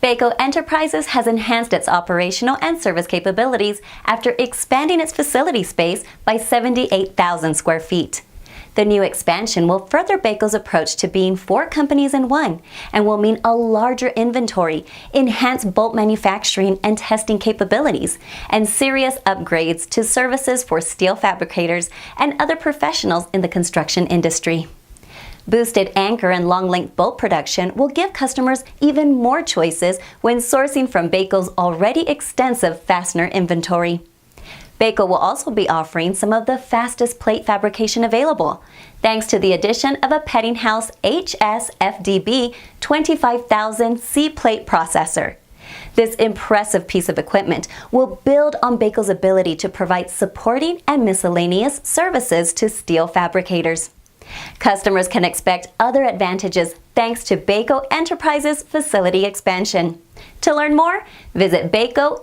BACO Enterprises has enhanced its operational and service capabilities after expanding its facility space by 78,000 square feet. The new expansion will further BACO's approach to being 4 companies in one and will mean a larger inventory, enhanced bolt manufacturing and testing capabilities, and serious upgrades to services for steel fabricators and other professionals in the construction industry. Boosted anchor and long-length bolt production will give customers even more choices when sourcing from BACO's already extensive fastener inventory. BACO will also be offering some of the fastest plate fabrication available, thanks to the addition of a Peddinghaus HS-FDB 25,000 C-plate processor. This impressive piece of equipment will build on BACO's ability to provide supporting and miscellaneous services to steel fabricators. Customers can expect other advantages thanks to BACO Enterprises facility expansion. To learn more, visit bacoent.com.